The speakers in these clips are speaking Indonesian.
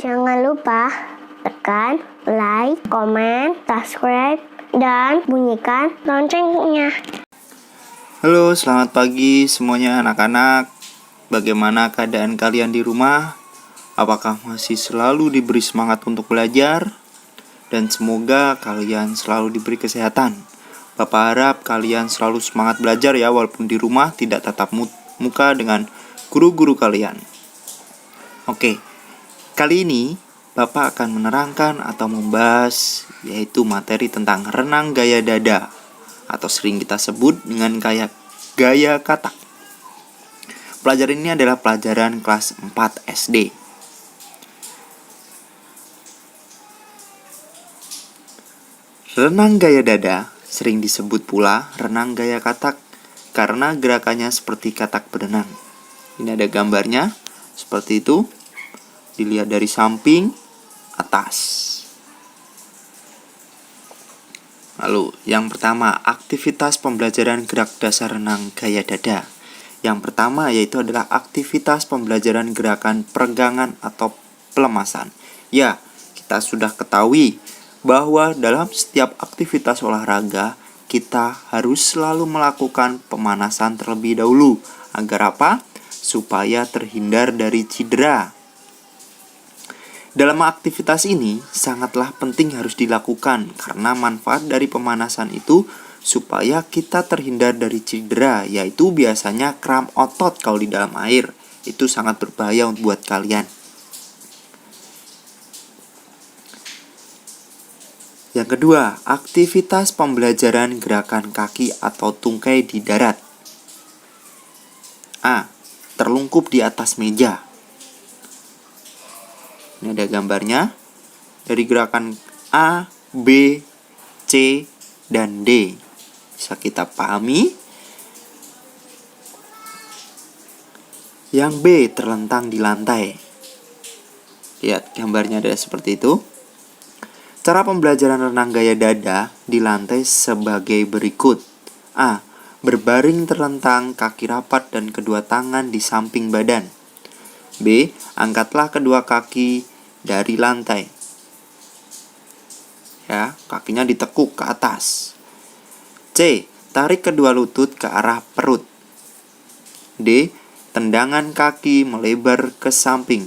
Jangan lupa tekan like, komen, subscribe, dan bunyikan loncengnya. Halo, selamat pagi semuanya anak-anak. Bagaimana keadaan kalian di rumah? Apakah masih selalu diberi semangat untuk belajar? Dan semoga kalian selalu diberi kesehatan. Bapak harap kalian selalu semangat belajar ya, walaupun di rumah tidak tatap muka dengan guru-guru kalian. Oke, kali ini Bapak akan menerangkan atau membahas yaitu materi tentang renang gaya dada, atau sering kita sebut dengan gaya katak. Pelajaran ini adalah pelajaran kelas 4 SD. Renang gaya dada sering disebut pula renang gaya katak karena gerakannya seperti katak berenang. Ini ada gambarnya, seperti itu. Dilihat dari samping, atas. Lalu, yang pertama, aktivitas pembelajaran gerak dasar renang gaya dada. Yang pertama yaitu adalah aktivitas pembelajaran gerakan peregangan atau pelemasan. Ya, kita sudah ketahui bahwa dalam setiap aktivitas olahraga, kita harus selalu melakukan pemanasan terlebih dahulu. Agar apa? Supaya terhindar dari cedera. Dalam aktivitas ini sangatlah penting harus dilakukan karena manfaat dari pemanasan itu supaya kita terhindar dari cedera, yaitu biasanya kram otot kalau di dalam air. Itu sangat berbahaya buat kalian. Yang kedua, aktivitas pembelajaran gerakan kaki atau tungkai di darat. A. Terlungkup di atas meja. Ini ada gambarnya. Dari gerakan A, B, C, dan D bisa kita pahami. Yang B, terlentang di lantai. Lihat gambarnya ada seperti itu. Cara pembelajaran renang gaya dada di lantai sebagai berikut. A. Berbaring terlentang, kaki rapat dan kedua tangan di samping badan. B. Angkatlah kedua kaki dari lantai. Ya, kakinya ditekuk ke atas. C. Tarik kedua lutut ke arah perut. D. Tendangan kaki melebar ke samping.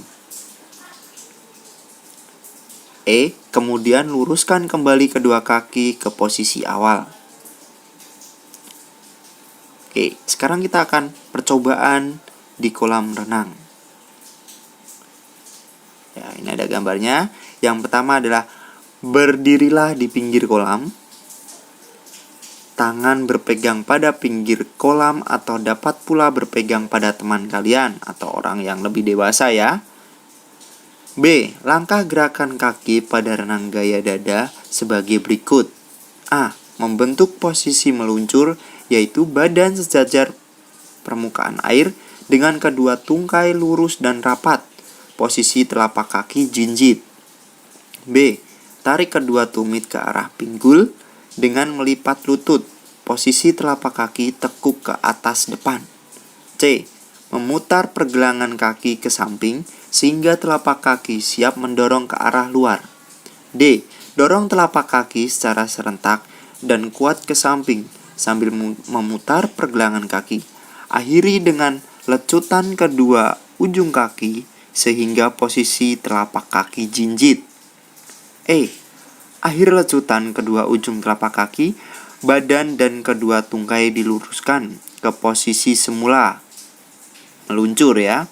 E. Kemudian luruskan kembali kedua kaki ke posisi awal. Oke, sekarang kita akan percobaan di kolam renang. Ya, ini ada gambarnya. Yang pertama adalah berdirilah di pinggir kolam. Tangan berpegang pada pinggir kolam atau dapat pula berpegang pada teman kalian atau orang yang lebih dewasa ya. B. Langkah gerakan kaki pada renang gaya dada sebagai berikut. A. Membentuk posisi meluncur, yaitu badan sejajar permukaan air dengan kedua tungkai lurus dan rapat. Posisi telapak kaki jinjit. B. Tarik kedua tumit ke arah pinggul dengan melipat lutut. Posisi telapak kaki tekuk ke atas depan. C. Memutar pergelangan kaki ke samping sehingga telapak kaki siap mendorong ke arah luar. D. Dorong telapak kaki secara serentak dan kuat ke samping sambil memutar pergelangan kaki. Akhiri dengan lecutan kedua ujung kaki sehingga posisi telapak kaki jinjit. E. Akhir lecutan kedua ujung telapak kaki, badan dan kedua tungkai diluruskan ke posisi semula. Meluncur ya.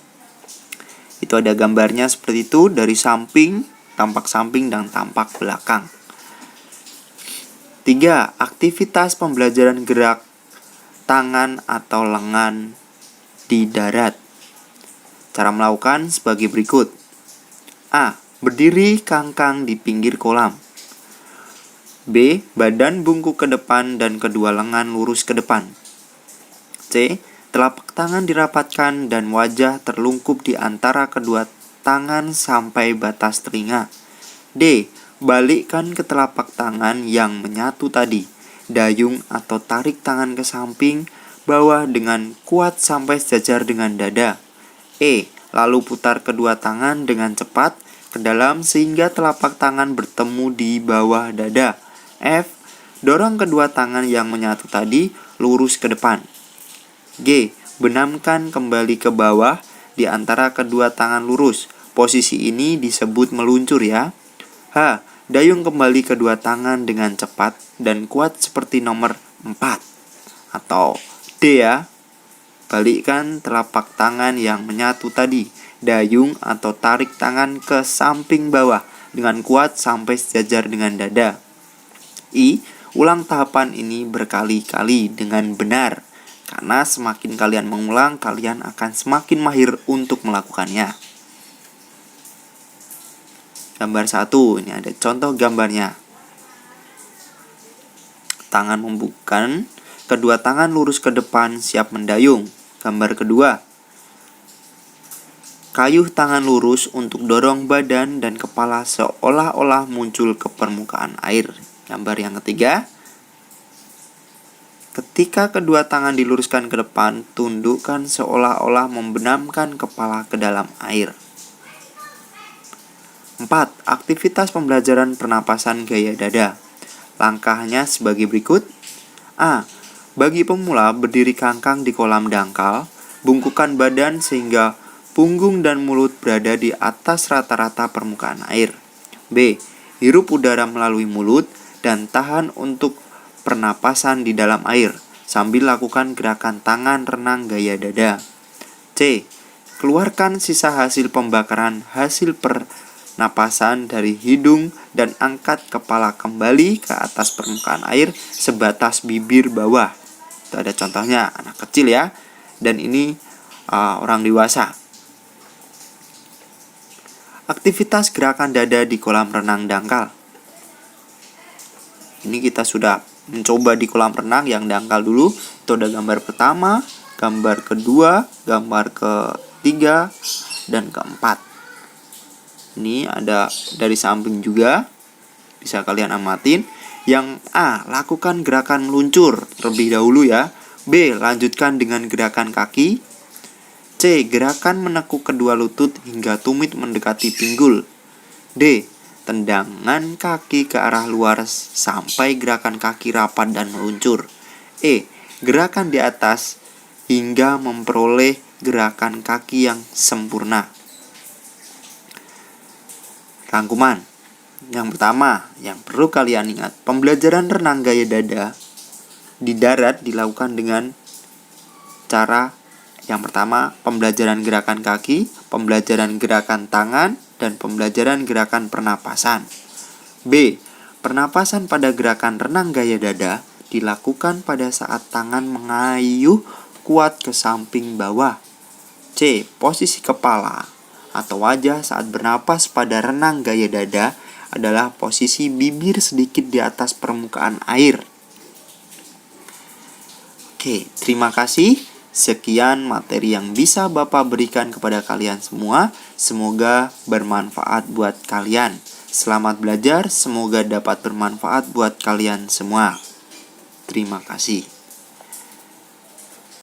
Itu ada gambarnya seperti itu dari samping, tampak samping dan tampak belakang. 3. Aktivitas pembelajaran gerak tangan atau lengan di darat. Cara melakukan sebagai berikut. A. Berdiri kangkang di pinggir kolam. B. Badan bungkuk ke depan dan kedua lengan lurus ke depan. C. Telapak tangan dirapatkan dan wajah terlungkup di antara kedua tangan sampai batas telinga. D. Balikkan ke telapak tangan yang menyatu tadi. Dayung atau tarik tangan ke samping bawah dengan kuat sampai sejajar dengan dada. E. Lalu putar kedua tangan dengan cepat ke dalam sehingga telapak tangan bertemu di bawah dada. F. Dorong kedua tangan yang menyatu tadi lurus ke depan. G. Benamkan kembali ke bawah di antara kedua tangan lurus. Posisi ini disebut meluncur ya. H. Dayung kembali kedua tangan dengan cepat dan kuat seperti nomor 4. Atau D ya. Balikkan telapak tangan yang menyatu tadi. Dayung atau tarik tangan ke samping bawah dengan kuat sampai sejajar dengan dada. I. Ulang tahapan ini berkali-kali dengan benar. Karena semakin kalian mengulang, kalian akan semakin mahir untuk melakukannya. Gambar 1, ini ada contoh gambarnya. Tangan membungkuk, kedua tangan lurus ke depan siap mendayung. Gambar kedua, kayuh tangan lurus untuk dorong badan dan kepala seolah-olah muncul ke permukaan air. Gambar yang ketiga, ketika kedua tangan diluruskan ke depan, tundukkan seolah-olah membenamkan kepala ke dalam air. 4. Aktivitas pembelajaran pernapasan gaya dada. Langkahnya sebagai berikut. A. Bagi pemula, berdiri kangkang di kolam dangkal, bungkukkan badan sehingga punggung dan mulut berada di atas rata-rata permukaan air. B. Hirup udara melalui mulut dan tahan untuk pernapasan di dalam air, sambil lakukan gerakan tangan renang gaya dada. C. Keluarkan sisa hasil pembakaran hasil pernapasan dari hidung dan angkat kepala kembali ke atas permukaan air sebatas bibir bawah. Itu ada contohnya anak kecil ya. Dan ini orang dewasa. Aktivitas gerakan dada di kolam renang dangkal. Ini kita sudah mencoba di kolam renang yang dangkal dulu. Itu ada gambar pertama, gambar kedua, gambar ketiga, dan keempat. Ini ada dari samping juga, bisa kalian amatin. Yang A, lakukan gerakan meluncur terlebih dahulu ya. B, lanjutkan dengan gerakan kaki. C, gerakan menekuk kedua lutut hingga tumit mendekati pinggul. D, tendangan kaki ke arah luar sampai gerakan kaki rapat dan meluncur. E, gerakan di atas hingga memperoleh gerakan kaki yang sempurna. Rangkuman. Yang pertama, yang perlu kalian ingat, pembelajaran renang gaya dada di darat dilakukan dengan cara yang pertama, pembelajaran gerakan kaki, pembelajaran gerakan tangan, dan pembelajaran gerakan pernapasan. B. Pernapasan pada gerakan renang gaya dada dilakukan pada saat tangan mengayuh kuat ke samping bawah. C. Posisi kepala atau wajah saat bernapas pada renang gaya dada adalah posisi bibir sedikit di atas permukaan air. Oke, terima kasih. Sekian materi yang bisa Bapak berikan kepada kalian semua. Semoga bermanfaat buat kalian. Selamat belajar, semoga dapat bermanfaat buat kalian semua. Terima kasih.